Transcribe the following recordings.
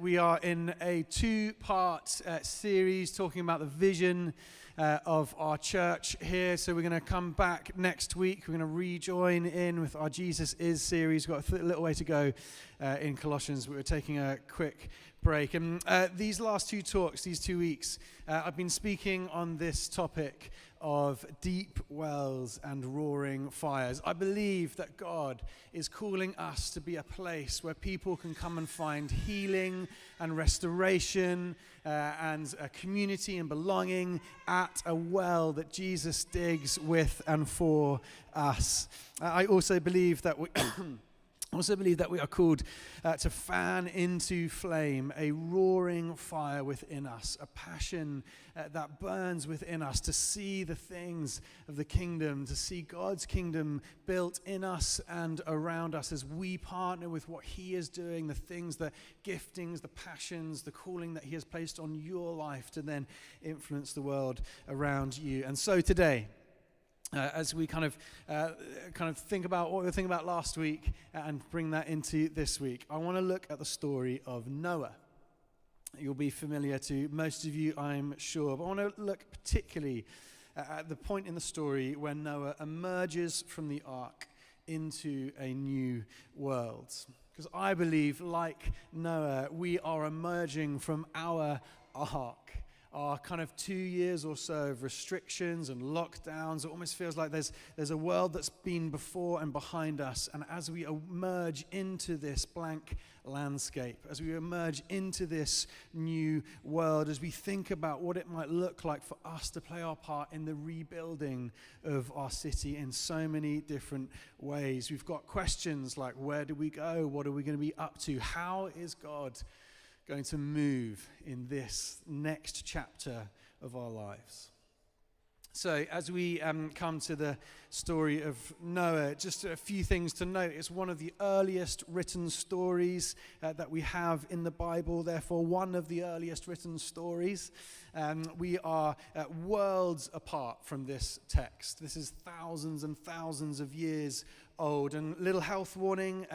we are in a two-part series talking about the vision of our church here. So we're going to come back next week. We're going to rejoin in with our Jesus Is series. We've got a little way to go in Colossians, but we're taking a quick break. And these last two talks, these 2 weeks, I've been speaking on this topic of deep wells and roaring fires. I believe that God is calling us to be a place where people can come and find healing and restoration and a community and belonging at a well that Jesus digs with and for us. I also believe that we are called to fan into flame a roaring fire within us, a passion that burns within us to see the things of the kingdom, to see God's kingdom built in us and around us as we partner with what He is doing, the things, the giftings, the passions, the calling that He has placed on your life to then influence the world around you. And so today, as we kind of think about what we were thinking about last week and bring that into this week, I want to look at the story of Noah. You'll be familiar to most of you, I'm sure, but I want to look particularly at the point in the story where Noah emerges from the ark into a new world. Because I believe, like Noah, we are emerging from our ark. Our kind of 2 years or so of restrictions and lockdowns. It almost feels like there's a world that's been before and behind us. And as we emerge into this blank landscape, as we emerge into this new world, as we think about what it might look like for us to play our part in the rebuilding of our city in so many different ways. We've got questions like, where do we go? What are we going to be up to? How is God going to move in this next chapter of our lives? So as we come to the story of Noah, just a few things to note. It's one of the earliest written stories that we have in the Bible, therefore one of the earliest written stories. We are worlds apart from this text. This is thousands and thousands of years old. And little health warning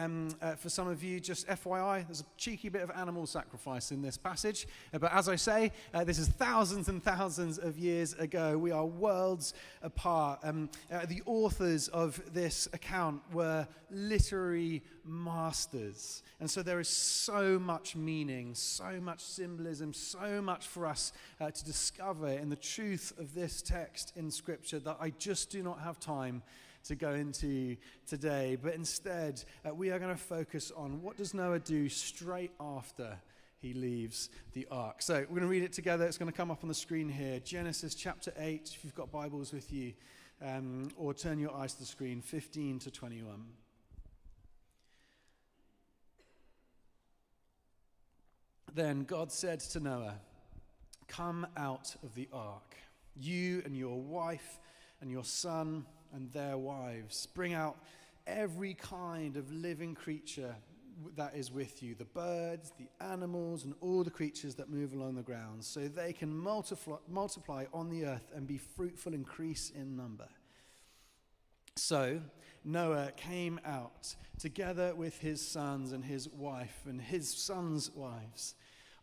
for some of you, just FYI, there's a cheeky bit of animal sacrifice in this passage. But as I say, this is thousands and thousands of years ago. We are worlds apart. The authors of this account were literary masters. And so there is so much meaning, so much symbolism, so much for us to discover in the truth of this text in Scripture that I just do not have time to go into today. But instead, we are going to focus on what does Noah do straight after he leaves the ark. So we're going to read it together. It's going to come up on the screen here. Genesis chapter 8, if you've got Bibles with you, or turn your eyes to the screen, 15 to 21. Then God said to Noah, "Come out of the ark, you and your wife and your son and their wives. Bring out every kind of living creature that is with you, the birds, the animals, and all the creatures that move along the ground, so they can multiply on the earth and be fruitful, increase in number." So Noah came out together with his sons and his wife and his sons' wives,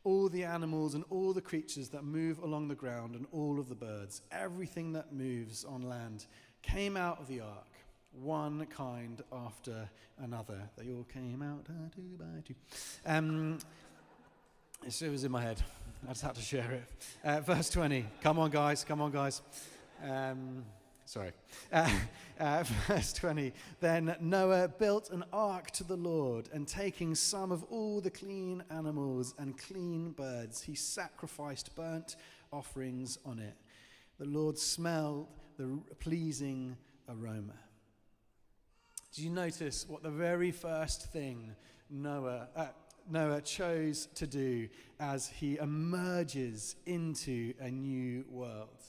all the animals and all the creatures that move along the ground and all of the birds, everything that moves on land, came out of the ark, one kind after another. They all came out two by two. It was in my head. I just had to share it. Verse 20. Come on, guys. Verse 20. Then Noah built an ark to the Lord, and taking some of all the clean animals and clean birds, he sacrificed burnt offerings on it. The Lord smelled the pleasing aroma. Do you notice what the very first thing Noah chose to do as he emerges into a new world?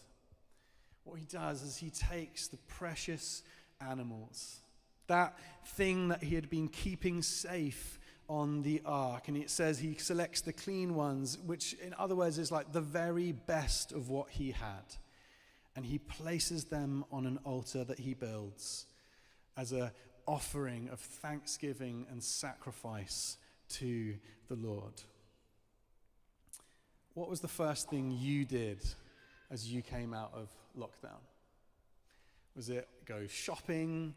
What he does is he takes the precious animals, that thing that he had been keeping safe on the ark, and it says he selects the clean ones, which in other words is like the very best of what he had. And he places them on an altar that he builds as an offering of thanksgiving and sacrifice to the Lord. What was the first thing you did as you came out of lockdown? Was it go shopping,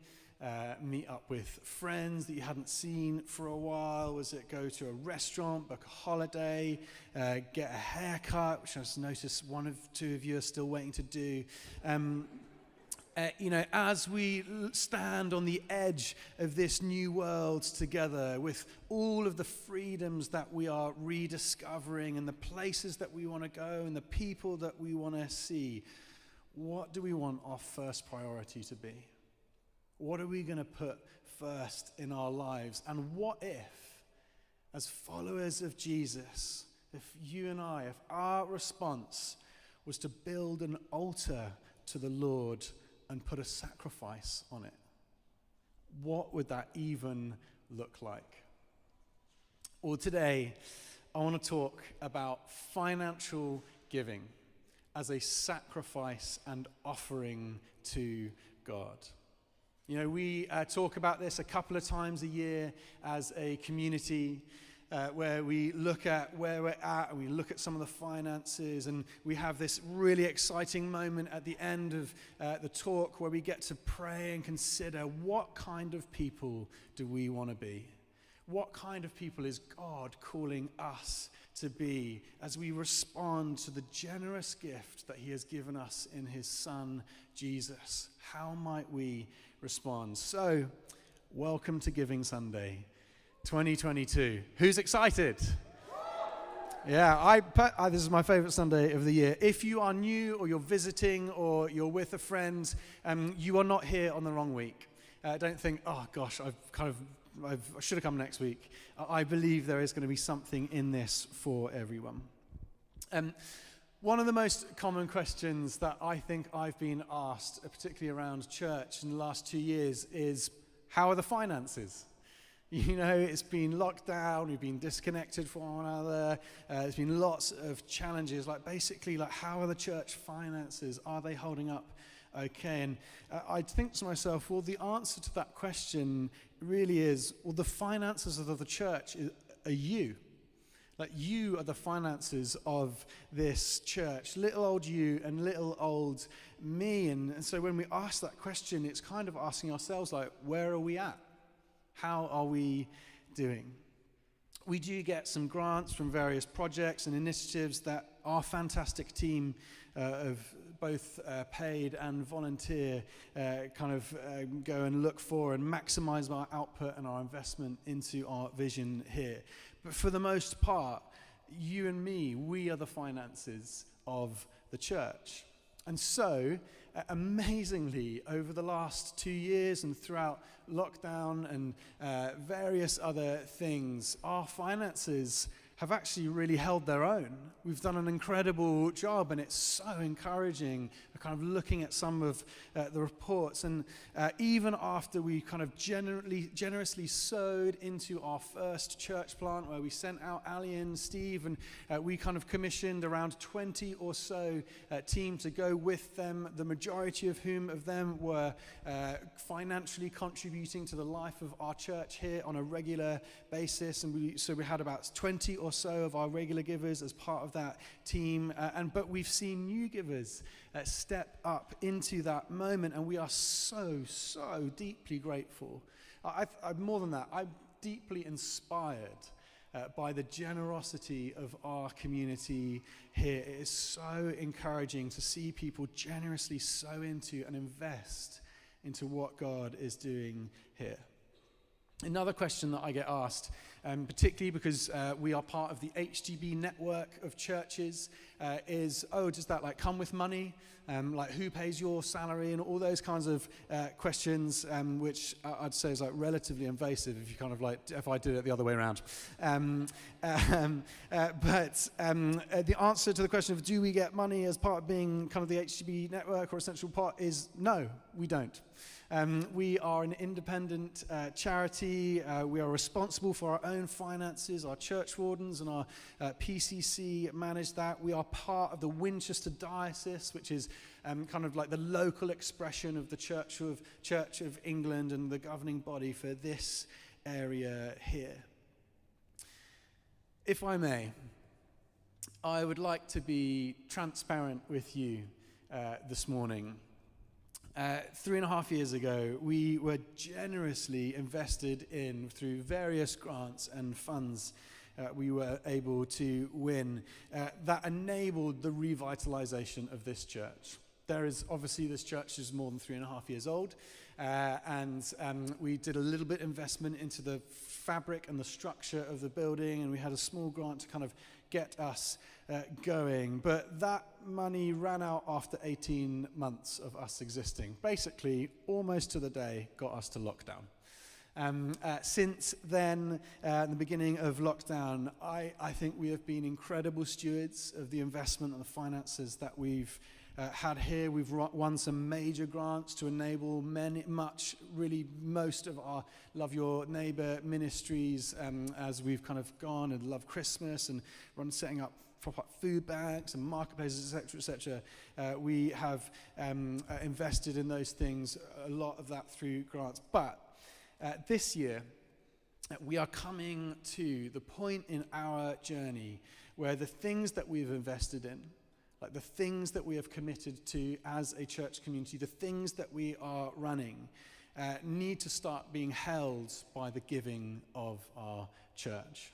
meet up with friends that you hadn't seen for a while? Was it go to a restaurant, book a holiday, get a haircut, which I just noticed two of you are still waiting to do? As we stand on the edge of this new world together with all of the freedoms that we are rediscovering and the places that we want to go and the people that we want to see, what do we want our first priority to be? What are we going to put first in our lives? And what if, as followers of Jesus, if our response was to build an altar to the Lord and put a sacrifice on it? What would that even look like? Well, today, I want to talk about financial giving as a sacrifice and offering to God. We talk about this a couple of times a year as a community, where we look at where we're at and we look at some of the finances, and we have this really exciting moment at the end of the talk where we get to pray and consider, what kind of people do we want to be? What kind of people is God calling us to be as we respond to the generous gift that he has given us in his Son, Jesus? How might we respond? So, welcome to Giving Sunday 2022. Who's excited? Yeah, this is my favorite Sunday of the year. If you are new or you're visiting or you're with a friend, you are not here on the wrong week. Don't think, oh gosh, I should have come next week. I believe there is going to be something in this for everyone. One of the most common questions that I think I've been asked, particularly around church in the last 2 years, is, how are the finances? It's been locked down, we've been disconnected from one another, there's been lots of challenges, basically how are the church finances? Are they holding up okay? And I think to myself, well, the answer to that question really is, well, the finances of the church are you. You are the finances of this church, little old you and little old me. And so when we ask that question, it's kind of asking ourselves, where are we at? How are we doing? We do get some grants from various projects and initiatives that our fantastic team of both paid and volunteer go and look for and maximize our output and our investment into our vision here. But for the most part, you and me, we are the finances of the church. And so, amazingly, over the last 2 years and throughout lockdown and various other things, our finances have actually really held their own. We've done an incredible job, and it's so encouraging, kind of looking at some of the reports. And even after we kind of generously sowed into our first church plant, where we sent out Ali and Steve, and we kind of commissioned around 20 or so team to go with them, the majority of them were financially contributing to the life of our church here on a regular basis. And so we had about 20 or so of our regular givers as part of that team, but we've seen new givers step up into that moment, and we are so deeply grateful. More than that, I'm deeply inspired by the generosity of our community here. It is so encouraging to see people generously sow into and invest into what God is doing here. Another question that I get asked, particularly because we are part of the HGB network of churches, is, does that come with money? Who pays your salary? And all those kinds of questions, which I'd say is relatively invasive if you if I did it the other way around. But the answer to the question of, do we get money as part of being kind of the HGB network or essential part, is no, we don't. We are an independent charity. We are responsible for our own finances. Our church wardens and our PCC manage that. We are part of the Winchester Diocese, which is the local expression of the Church of England and the governing body for this area here. If I may, I would like to be transparent with you this morning. 3.5 years ago, we were generously invested in through various grants and funds we were able to win that enabled the revitalization of this church. There is obviously, this church is more than 3.5 years old, and we did a little bit investment into the fabric and the structure of the building, and we had a small grant to kind of get us going. But that money ran out after 18 months of us existing. Basically, almost to the day, got us to lockdown. Since then, the beginning of lockdown, I think we have been incredible stewards of the investment and the finances that we've had here. We've won some major grants to enable most of our Love Your Neighbor ministries as we've kind of gone and Love Christmas and run setting up pop-up food banks and marketplaces, etc. We have invested in those things, a lot of that through grants. But this year, we are coming to the point in our journey where the things that we've invested in, like the things that we have committed to as a church community, the things that we are running, need to start being held by the giving of our church.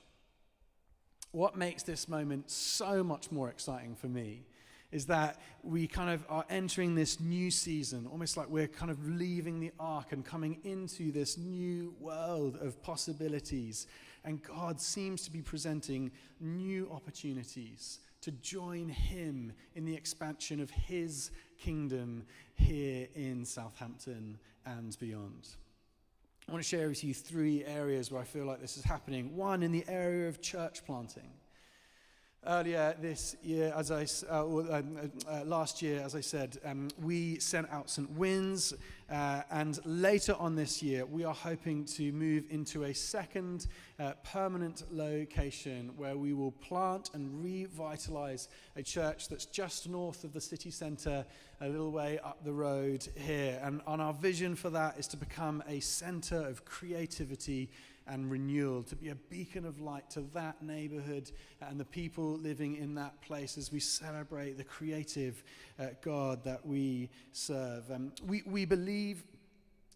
What makes this moment so much more exciting for me is that we kind of are entering this new season, almost like we're kind of leaving the ark and coming into this new world of possibilities. And God seems to be presenting new opportunities to join him in the expansion of his kingdom here in Southampton and beyond. I want to share with you 3 areas where I feel like this is happening. One, in the area of church planting. Earlier this year, last year, as I said, we sent out St. Wins, and later on this year, we are hoping to move into a second permanent location where we will plant and revitalize a church that's just north of the city centre, a little way up the road here. And our vision for that is to become a centre of creativity and renewal, to be a beacon of light to that neighborhood and the people living in that place as we celebrate the creative God that we serve. We believe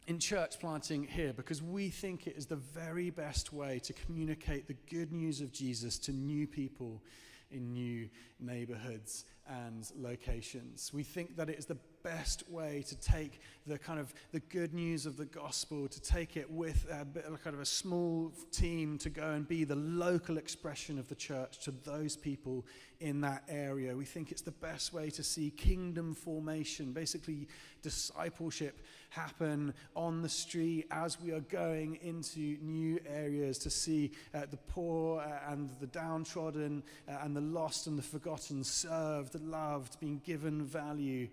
in church planting here because we think it is the very best way to communicate the good news of Jesus to new people in new neighborhoods and locations. We think that it is the best way to take the kind of the good news of the gospel, to take it with a bit of kind of a small team to go and be the local expression of the church to those people in that area. We think it's the best way to see kingdom formation, basically discipleship happen on the street as we are going into new areas, to see the poor and the downtrodden and the lost and the forgotten served, loved, being given value,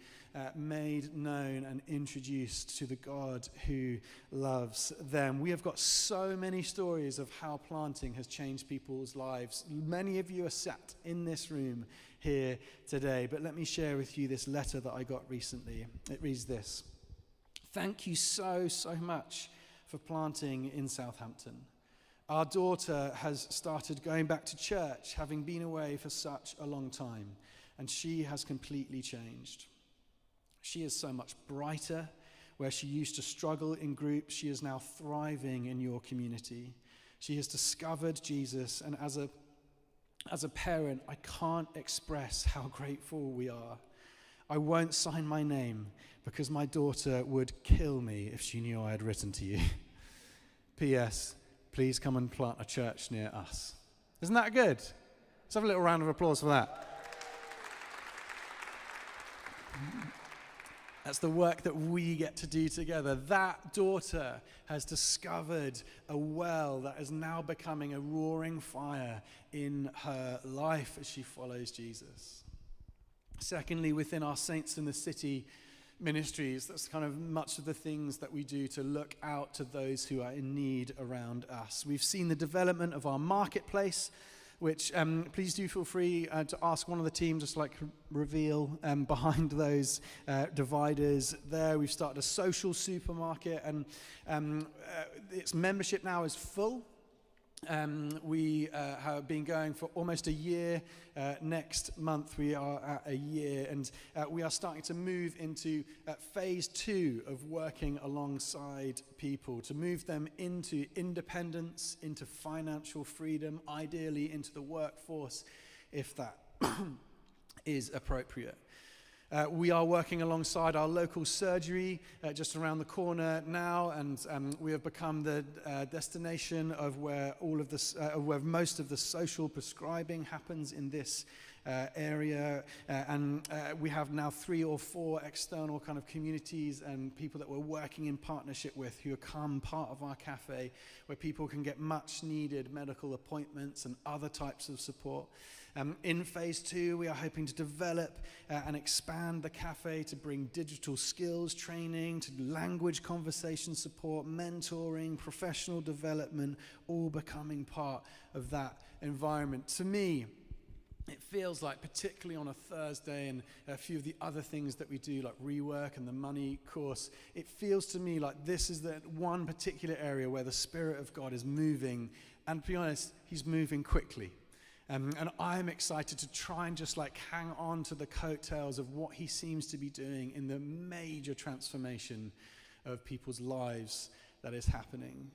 made known and introduced to the God who loves them. We have got so many stories of how planting has changed people's lives. Many of you are sat in this room here today, but let me share with you this letter that I got recently. It reads this: "Thank you so much for planting in Southampton. Our daughter has started going back to church, having been away for such a long time, and she has completely changed. She is so much brighter. Where she used to struggle in groups, she is now thriving in your community. She has discovered Jesus, and as a parent, I can't express how grateful we are. I won't sign my name because my daughter would kill me if she knew I had written to you. P.S. Please come and plant a church near us." Isn't that good? Let's have a little round of applause for that. That's the work that we get to do together. That daughter has discovered a well that is now becoming a roaring fire in her life as she follows Jesus. Secondly, within our Saints in the City ministries, that's kind of much of the things that we do to look out to those who are in need around us. We've seen the development of our marketplace, which please do feel free to ask one of the team, just like reveal behind those dividers there. We've started a social supermarket, and its membership now is full. We have been going for almost a year. Next month we are at a year, and we are starting to move into phase 2 of working alongside people, to move them into independence, into financial freedom, ideally into the workforce, if that is appropriate. We are working alongside our local surgery just around the corner now, and we have become the destination of where where most of the social prescribing happens in this area, and we have now 3 or 4 external kind of communities and people that we're working in partnership with who become part of our cafe, where people can get much needed medical appointments and other types of support. In phase 2, we are hoping to develop and expand the cafe to bring digital skills training, to language conversation support, mentoring, professional development, all becoming part of that environment. To me, it feels like, particularly on a Thursday and a few of the other things that we do, like rework and the money course, it feels to me like this is the one particular area where the Spirit of God is moving, and to be honest, he's moving quickly. And I'm excited to try and just like hang on to the coattails of what he seems to be doing in the major transformation of people's lives that is happening.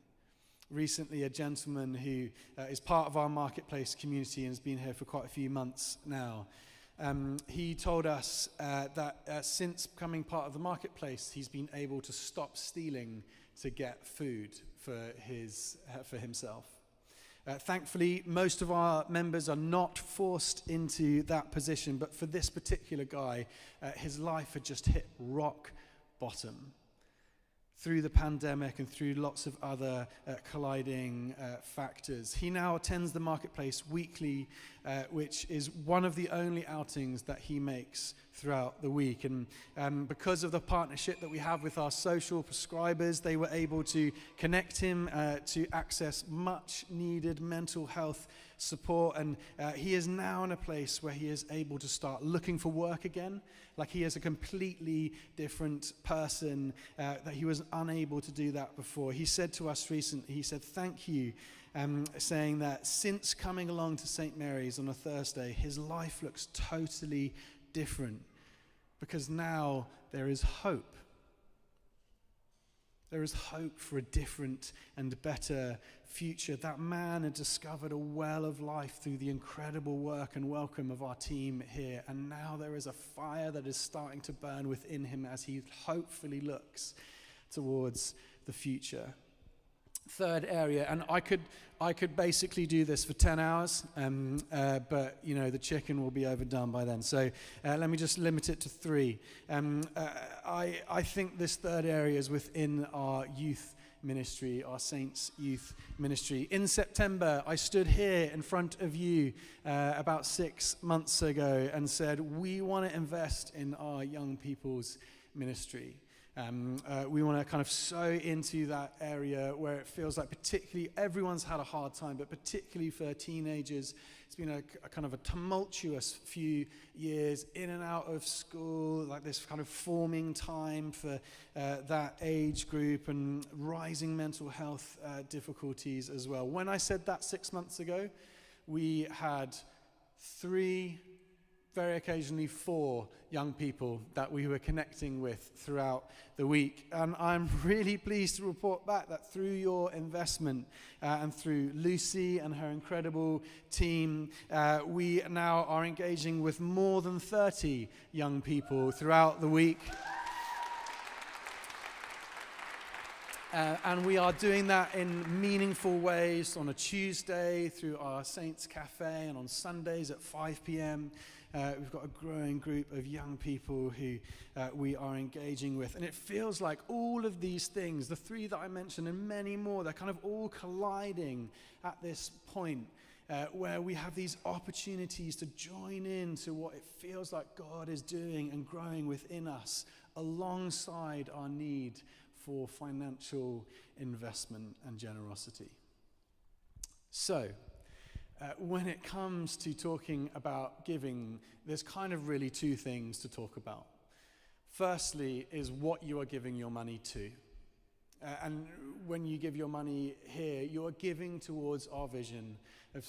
Recently, a gentleman who is part of our marketplace community and has been here for quite a few months now, he told us that since becoming part of the marketplace, he's been able to stop stealing to get food for himself. Thankfully, most of our members are not forced into that position, but for this particular guy, his life had just hit rock bottom through the pandemic and through lots of other colliding factors. He now attends the marketplace weekly, which is one of the only outings that he makes throughout the week. And because of the partnership that we have with our social prescribers, they were able to connect him to access much needed mental health support. And he is now in a place where he is able to start looking for work again. Like he is a completely different person, that he was unable to do that before. He said to us recently, he said, "Thank you," saying that since coming along to St. Mary's on a Thursday, his life looks totally different because now there is hope. There is hope for a different and better future. That man had discovered a well of life through the incredible work and welcome of our team here. And now there is a fire that is starting to burn within him as he hopefully looks towards the future. Third area, and I could basically do this for 10 hours, but you know the chicken will be overdone by then. So let me just limit it to 3. I think this third area is within our youth ministry, our Saints Youth Ministry. In September, I stood here in front of you about 6 months ago and said, we want to invest in our young people's ministry. We want to kind of sow into that area where it feels like particularly everyone's had a hard time, but particularly for teenagers, it's been a kind of a tumultuous few years in and out of school, like this kind of forming time for that age group and rising mental health difficulties as well. When I said that 6 months ago, we had 3, very occasionally 4 young people that we were connecting with throughout the week. And I'm really pleased to report back that through your investment and through Lucy and her incredible team, we now are engaging with more than 30 young people throughout the week. And we are doing that in meaningful ways on a Tuesday through our Saints Cafe and on Sundays at 5 p.m. We've got a growing group of young people who we are engaging with. And it feels like all of these things, the 3 that I mentioned and many more, they're kind of all colliding at this point where we have these opportunities to join in to what it feels like God is doing and growing within us alongside our need for financial investment and generosity. So, when it comes to talking about giving, there's kind of really 2 things to talk about. Firstly is what you are giving your money to. And when you give your money here, you are giving towards our vision of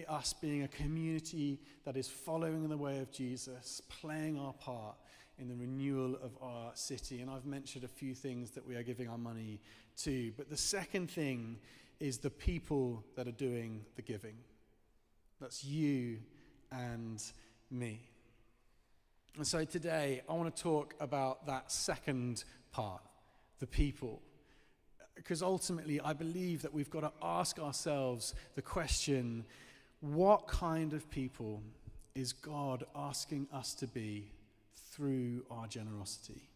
us being a community that is following in the way of Jesus, playing our part in the renewal of our city. And I've mentioned a few things that we are giving our money to. But the second thing is the people that are doing the giving. That's you and me. And so today, I want to talk about that second part, the people. Because ultimately, I believe that we've got to ask ourselves the question, what kind of people is God asking us to be through our generosity?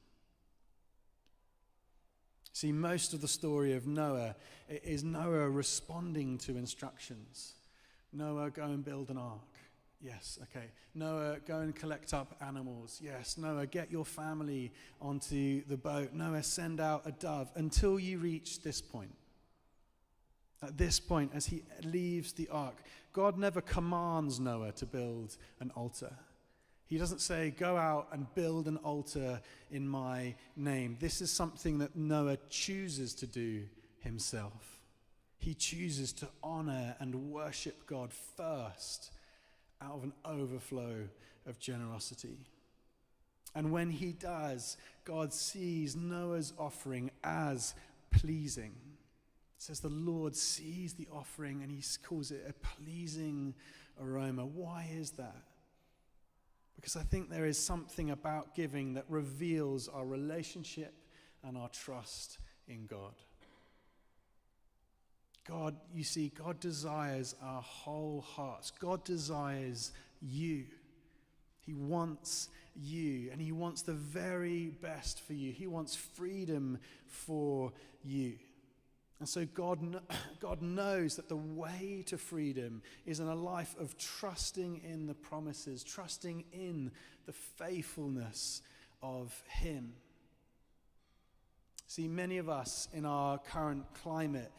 See, most of the story of Noah is Noah responding to instructions. Noah, go and build an ark. Yes, okay. Noah, go and collect up animals. Yes. Noah, get your family onto the boat. Noah, send out a dove until you reach this point. At this point, as he leaves the ark, God never commands Noah to build an altar. He doesn't say, go out and build an altar in my name. This is something that Noah chooses to do himself. He chooses to honor and worship God first out of an overflow of generosity. And when he does, God sees Noah's offering as pleasing. It says the Lord sees the offering and he calls it a pleasing aroma. Why is that? Because I think there is something about giving that reveals our relationship and our trust in God. God, you see, God desires our whole hearts. God desires you. He wants you, and he wants the very best for you. He wants freedom for you. And so God knows that the way to freedom is in a life of trusting in the promises, trusting in the faithfulness of him. See, many of us in our current climate,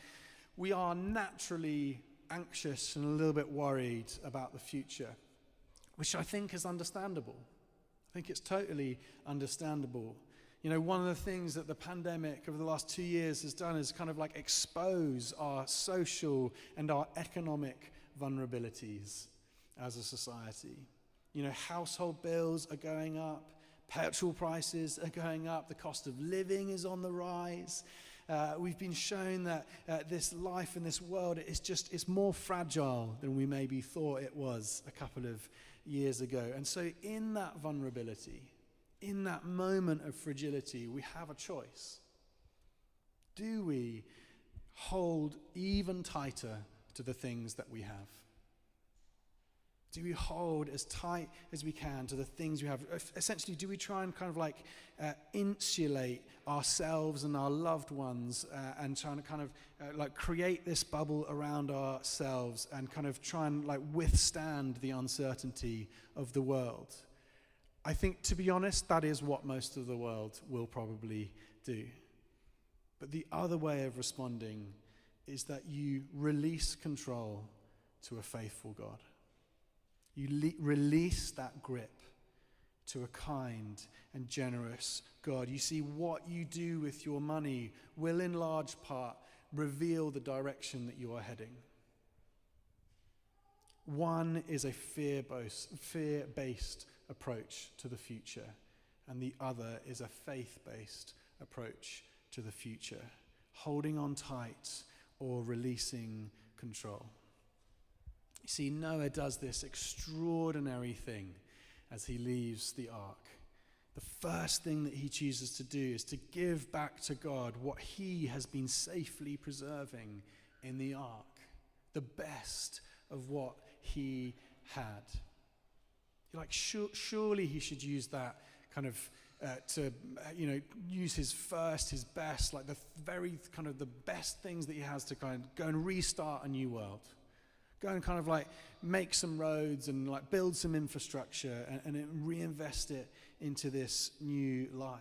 we are naturally anxious and a little bit worried about the future, which I think is understandable. I think it's totally understandable. You know, one of the things that the pandemic over the last 2 years has done is kind of like expose our social and our economic vulnerabilities as a society. You know, household bills are going up, petrol prices are going up, the cost of living is on the rise. We've been shown that this life in this world it's more fragile than we maybe thought it was a couple of years ago. And so in that vulnerability, in that moment of fragility, we have a choice. Do we hold even tighter to the things that we have? Do we hold as tight as we can to the things we have? Essentially, do we try and kind of like insulate ourselves and our loved ones and trying to kind of like create this bubble around ourselves and kind of try and like withstand the uncertainty of the world? I think, to be honest, that is what most of the world will probably do. But the other way of responding is that you release control to a faithful God. You release that grip to a kind and generous God. You see, what you do with your money will in large part reveal the direction that you are heading. One is a fear-based approach to the future, and the other is a faith-based approach to the future, holding on tight or releasing control. You see, Noah does this extraordinary thing as he leaves the ark. The first thing that he chooses to do is to give back to God what he has been safely preserving in the ark, the best of what he had. You're like, surely he should use that kind of to use his best, like the very kind of the best things that he has to kind of go and restart a new world. Go and kind of like make some roads and like build some infrastructure and reinvest it into this new life.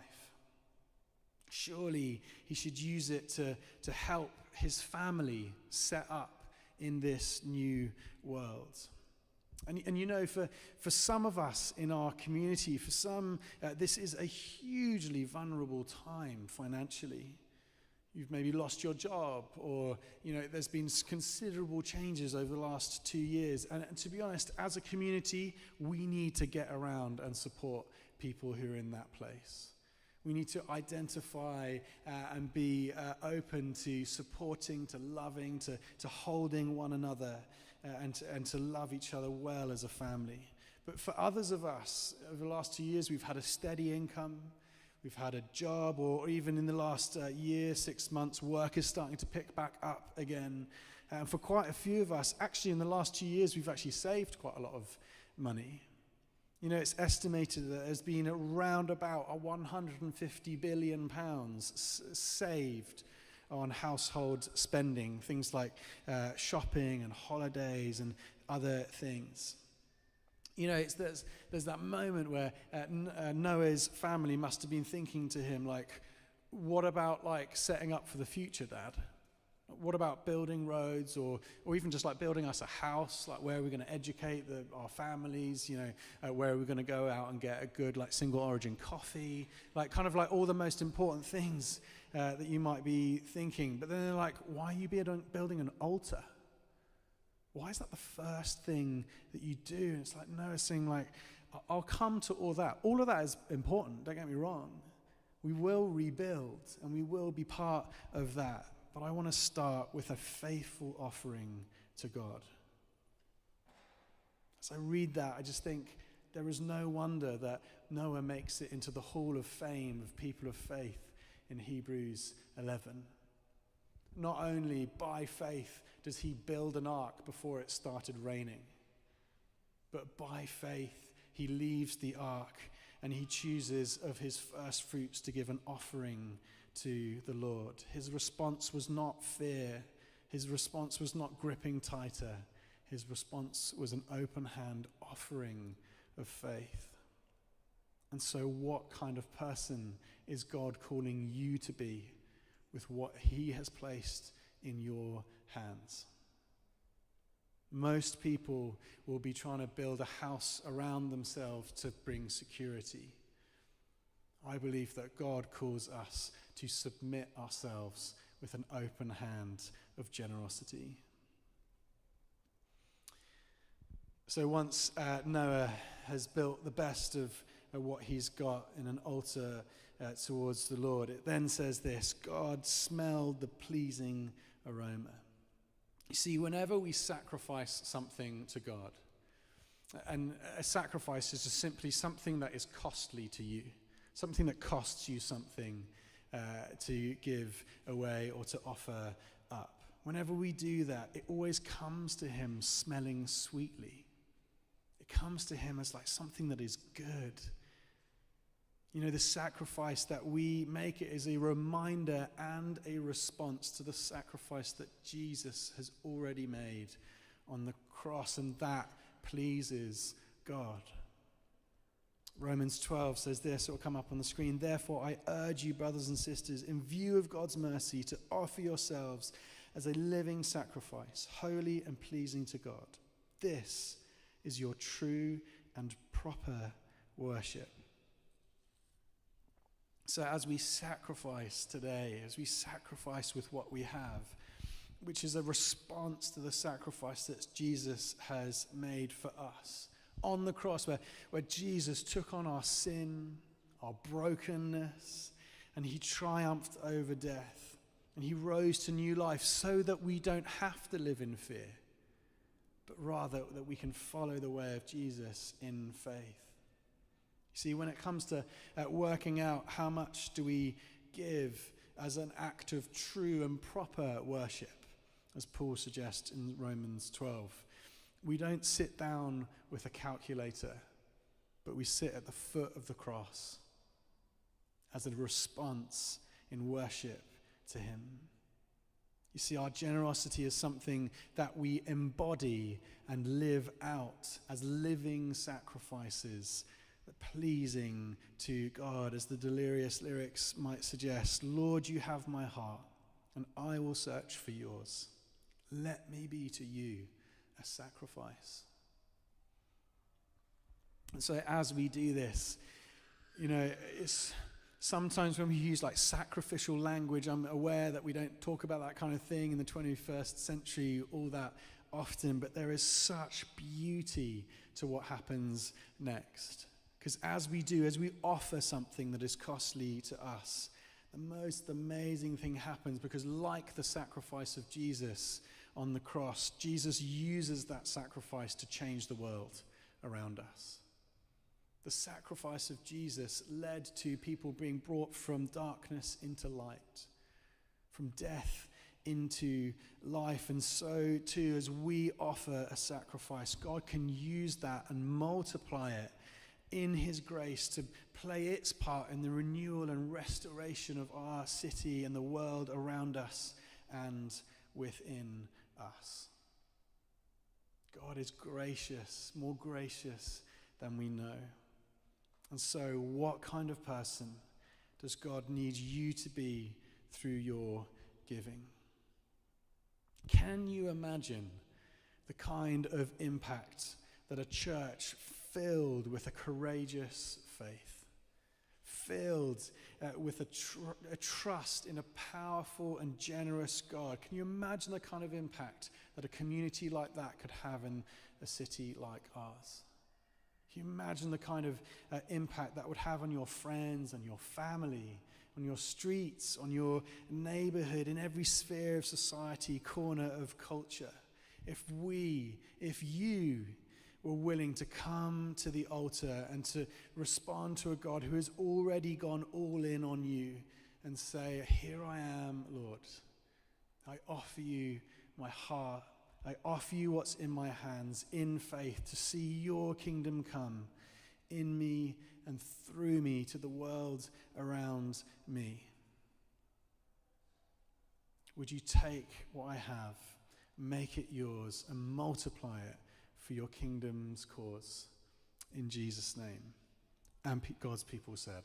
Surely he should use it to help his family set up in this new world. And you know, for some of us in our community, for some, this is a hugely vulnerable time financially. You've maybe lost your job, or there's been considerable changes over the last 2 years. And to be honest, as a community, we need to get around and support people who are in that place. We need to identify and be open to supporting, to loving, to holding one another, and to love each other well as a family. But for others of us, over the last 2 years, we've had a steady income. We've had a job, or even in the last year, 6 months, work is starting to pick back up again. And for quite a few of us, actually in the last 2 years, we've actually saved quite a lot of money. It's estimated that there's been around about £150 billion saved on household spending, things like shopping and holidays and other things. There's that moment where Noah's family must have been thinking to him, like, what about setting up for the future, Dad? What about building roads, or even just building us a house? Where are we going to educate our families? Where are we going to go out and get a good single origin coffee? All the most important things that you might be thinking. But then they're like, why are you building an altar? Why is that the first thing that you do? And it's Noah's saying, I'll come to all that. All of that is important, don't get me wrong. We will rebuild, and we will be part of that. But I want to start with a faithful offering to God. As I read that, I just think there is no wonder that Noah makes it into the hall of fame of people of faith in Hebrews 11. Not only by faith does he build an ark before it started raining, but by faith he leaves the ark and he chooses of his first fruits to give an offering to the Lord. His response was not fear. His response was not gripping tighter. His response was an open hand offering of faith. And so what kind of person is God calling you to be with what he has placed in your hands? Most people will be trying to build a house around themselves to bring security. I believe that God calls us to submit ourselves with an open hand of generosity. So once Noah has built the best of what he's got in an altar towards the Lord, it then says this: God smelled the pleasing aroma. You see, whenever we sacrifice something to God, and a sacrifice is just simply something that is costly to you, something that costs you something to give away or to offer up. Whenever we do that, it always comes to him smelling sweetly. It comes to him as something that is good. The sacrifice that we make, it is a reminder and a response to the sacrifice that Jesus has already made on the cross, and that pleases God. Romans 12 says this, it will come up on the screen: therefore I urge you, brothers and sisters, in view of God's mercy, to offer yourselves as a living sacrifice, holy and pleasing to God. This is your true and proper worship. So as we sacrifice today, as we sacrifice with what we have, which is a response to the sacrifice that Jesus has made for us on the cross, where Jesus took on our sin, our brokenness, and he triumphed over death. And he rose to new life so that we don't have to live in fear, but rather that we can follow the way of Jesus in faith. You see, when it comes to working out how much do we give as an act of true and proper worship, as Paul suggests in Romans 12, we don't sit down with a calculator, but we sit at the foot of the cross as a response in worship to him. You see, our generosity is something that we embody and live out as living sacrifices, pleasing to God. As the delirious lyrics might suggest, Lord, you have my heart, and I will search for yours. Let me be to you a sacrifice. And so as we do this, it's Sometimes when we use like sacrificial language, I'm aware that we don't talk about that kind of thing in the 21st century all that often, but there is such beauty to what happens next. Because as we offer something that is costly to us, the most amazing thing happens, because like the sacrifice of Jesus on the cross, Jesus uses that sacrifice to change the world around us. The sacrifice of Jesus led to people being brought from darkness into light, from death into life. And so too, as we offer a sacrifice, God can use that and multiply it in his grace to play its part in the renewal and restoration of our city and the world around us and within us. God is gracious, more gracious than we know. And so what kind of person does God need you to be through your giving? Can you imagine the kind of impact that a church filled with a courageous faith, filled with a trust in a powerful and generous God? Can you imagine the kind of impact that a community like that could have in a city like ours? Can you imagine the kind of impact that would have on your friends and your family, on your streets, on your neighborhood, in every sphere of society, corner of culture? If you were willing to come to the altar and to respond to a God who has already gone all in on you and say, "Here I am, Lord. I offer you my heart. I offer you what's in my hands in faith to see your kingdom come in me and through me to the world around me." Would you take what I have, make it yours, and multiply it for your kingdom's cause? In Jesus' name. And God's people said.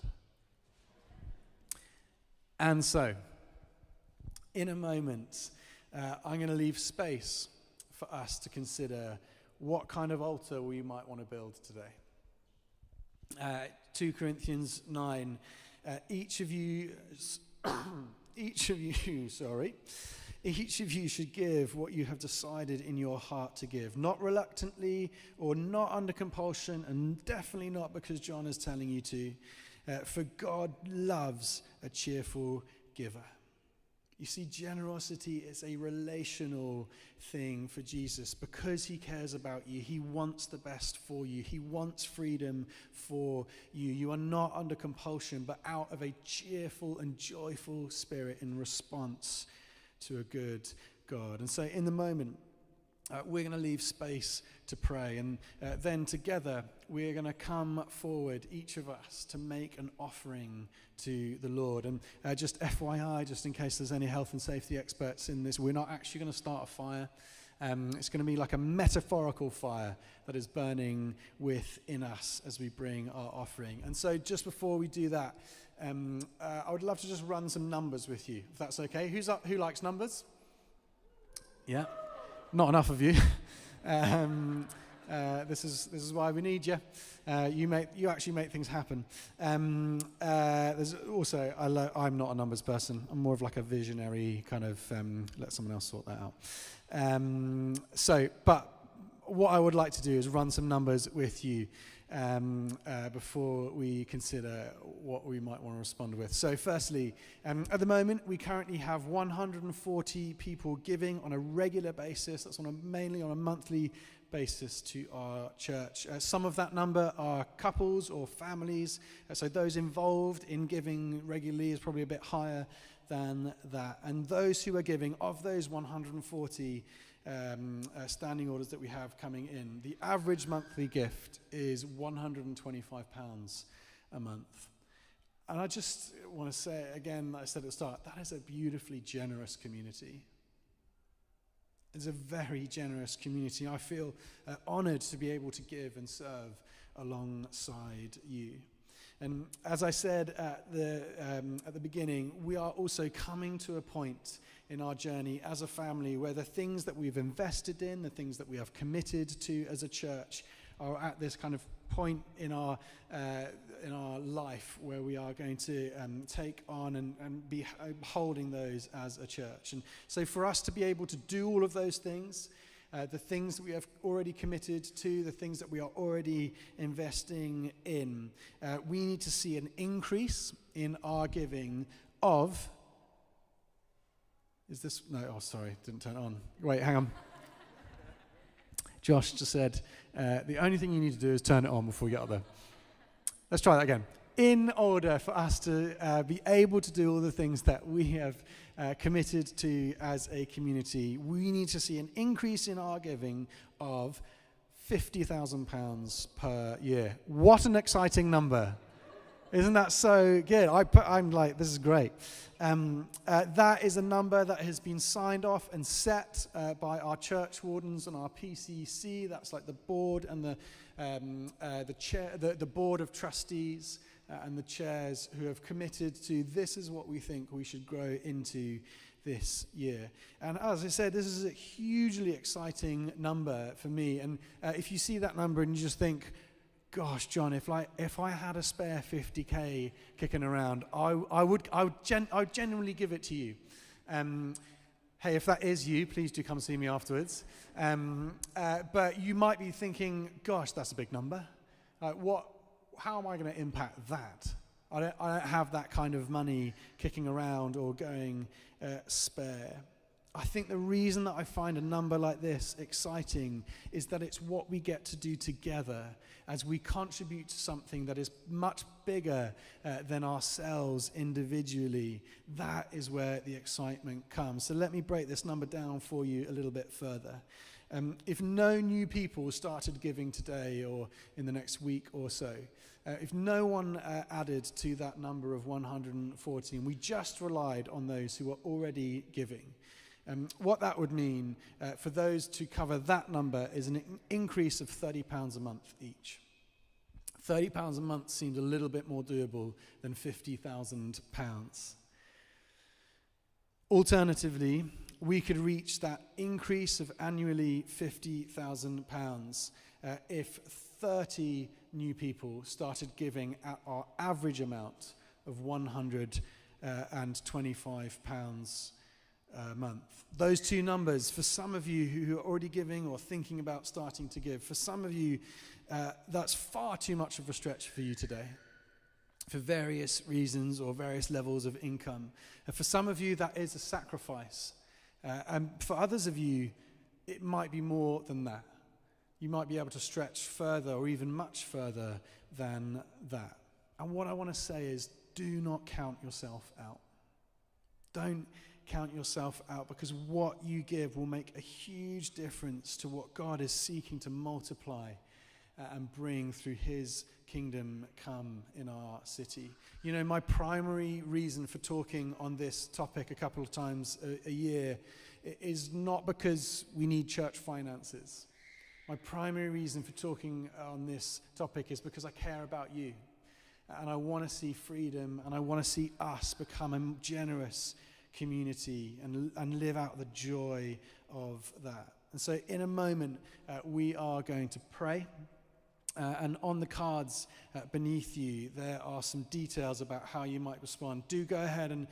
And so, in a moment, I'm going to leave space for us to consider what kind of altar we might want to build today. 2 Corinthians 9, each of you should give what you have decided in your heart to give, not reluctantly or not under compulsion, and definitely not because John is telling you to, for God loves a cheerful giver. You see, generosity is a relational thing for Jesus because he cares about you. He wants the best for you. He wants freedom for you. You are not under compulsion, but out of a cheerful and joyful spirit in response to a good God. And so in the moment, we're going to leave space to pray, and then together we're going to come forward, each of us, to make an offering to the Lord. And just FYI, just in case there's any health and safety experts in this, we're not actually going to start a fire. It's going to be like a metaphorical fire that is burning within us as we bring our offering. And so just before we do that, I would love to just run some numbers with you, if that's okay. Who likes numbers? Yeah. Not enough of you. This is why we need you. You actually make things happen. There's also I'm not a numbers person. I'm more of like a visionary kind of let someone else sort that out. But what I would like to do is run some numbers with you before we consider what we might want to respond with. So firstly, at the moment, we currently have 140 people giving on a regular basis. That's mainly on a monthly basis to our church. Some of that number are couples or families. So those involved in giving regularly is probably a bit higher than that. And those who are giving, of those 140 standing orders that we have coming in, the average monthly gift is £125 a month. And I just want to say again, like I said at the start, that is a beautifully generous community. It's a very generous community. I feel honored to be able to give and serve alongside you. And as I said at the beginning, we are also coming to a point in our journey as a family where the things that we've invested in, the things that we have committed to as a church, are at this kind of point in our life where we are going to take on and be holding those as a church. And so for us to be able to do all of those things, the things that we have already committed to, the things that we are already investing in, we need to see an increase in our giving of... Is this... No, oh, sorry, didn't turn it on. Wait, hang on. Josh just said, the only thing you need to do is turn it on before you get up there. Let's try that again. In order for us to be able to do all the things that we have committed to as a community, we need to see an increase in our giving of £50,000 per year. What an exciting number. Isn't that so good? I'm like, this is great. That is a number that has been signed off and set by our church wardens and our PCC. That's like the board and the chair, the board of trustees and the chairs who have committed to this is what we think we should grow into this year. And as I said, this is a hugely exciting number for me. And if you see that number and you just think, gosh, John, if I had a spare 50k kicking around, I would genuinely give it to you. Hey, if that is you, please do come see me afterwards. But you might be thinking, gosh, that's a big number. How am I going to impact that? I don't have that kind of money kicking around or going spare. I think the reason that I find a number like this exciting is that it's what we get to do together as we contribute to something that is much bigger than ourselves individually. That is where the excitement comes. So let me break this number down for you a little bit further. If no new people started giving today or in the next week or so, if no one added to that number of 114, we just relied on those who are already giving. What that would mean for those to cover that number is an increase of £30 a month each. £30 a month seemed a little bit more doable than £50,000. Alternatively, we could reach that increase of annually £50,000 if 30 new people started giving at our average amount of £125 a month. Those two numbers, for some of you who are already giving or thinking about starting to give, for some of you, that's far too much of a stretch for you today, for various reasons or various levels of income. And for some of you, that is a sacrifice. And for others of you, it might be more than that. You might be able to stretch further or even much further than that. And what I want to say is, do not count yourself out. Don't count yourself out, because what you give will make a huge difference to what God is seeking to multiply and bring through his kingdom come in our city. You know, my primary reason for talking on this topic a couple of times a year is not because we need church finances. My primary reason for talking on this topic is because I care about you. And I want to see freedom, and I want to see us become a generous community and live out the joy of that. And so in a moment, we are going to pray. And on the cards beneath you, there are some details about how you might respond. Do go ahead and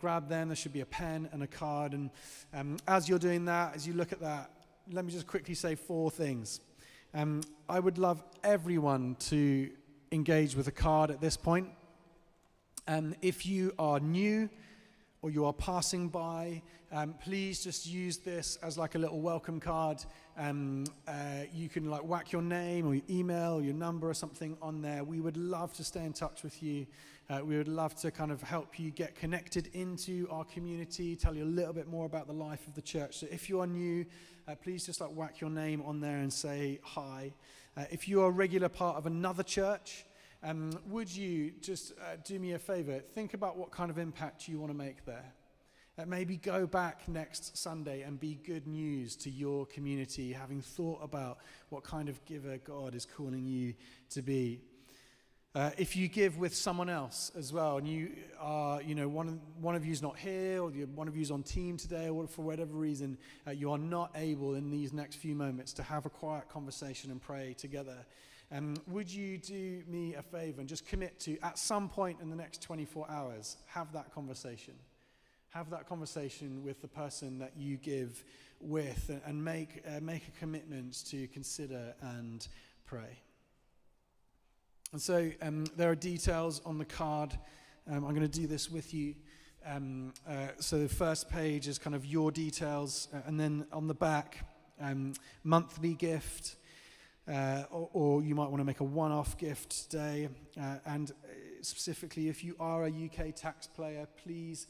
grab them. There should be a pen and a card. And as you're doing that, as you look at that, let me just quickly say 4 things. I would love everyone to engage with a card at this point. If you are new or you are passing by, please just use this as like a little welcome card. You can like whack your name or your email or your number or something on there. We would love to stay in touch with you. We would love to kind of help you get connected into our community, tell you a little bit more about the life of the church. So if you are new, please just like whack your name on there and say hi. If you are a regular part of another church, would you just do me a favor? Think about what kind of impact you want to make there. Maybe go back next Sunday and be good news to your community, having thought about what kind of giver God is calling you to be. If you give with someone else as well, and you are, one of you's not here, or one of you's on team today, or for whatever reason, you are not able in these next few moments to have a quiet conversation and pray together. would you do me a favor and just commit to, at some point in the next 24 hours, have that conversation? Have that conversation with the person that you give with, and make a commitment to consider and pray. And so there are details on the card. I'm going to do this with you. So the first page is kind of your details, and then on the back, monthly gift, or you might want to make a one-off gift today. And specifically, if you are a UK taxpayer, please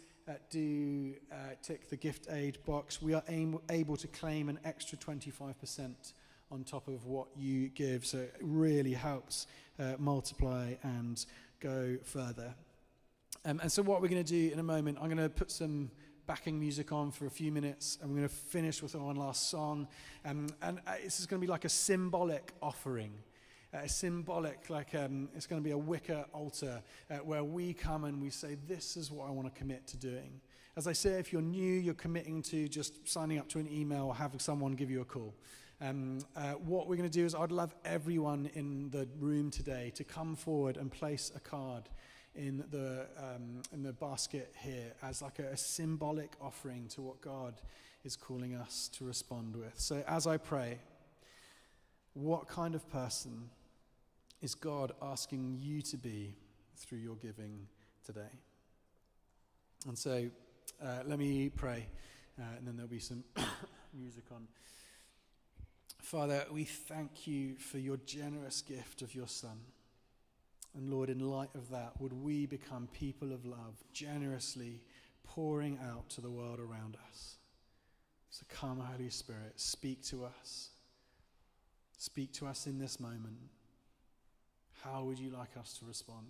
do tick the gift aid box. We are able to claim an extra 25% on top of what you give, so it really helps multiply and go further. And so what we're going to do in a moment, I'm going to put some backing music on for a few minutes, and we're going to finish with one last song. And this is going to be like a symbolic offering. It's going to be a wicker altar where we come and we say, this is what I want to commit to doing. As I say, if you're new, you're committing to just signing up to an email or having someone give you a call. What we're going to do is, I'd love everyone in the room today to come forward and place a card in the basket here as like a symbolic offering to what God is calling us to respond with. So as I pray, what kind of person is God asking you to be through your giving today? And so let me pray, and then there'll be some music on. Father, we thank you for your generous gift of your Son. And Lord, in light of that, would we become people of love, generously pouring out to the world around us. So come, Holy Spirit, speak to us. Speak to us in this moment. How would you like us to respond?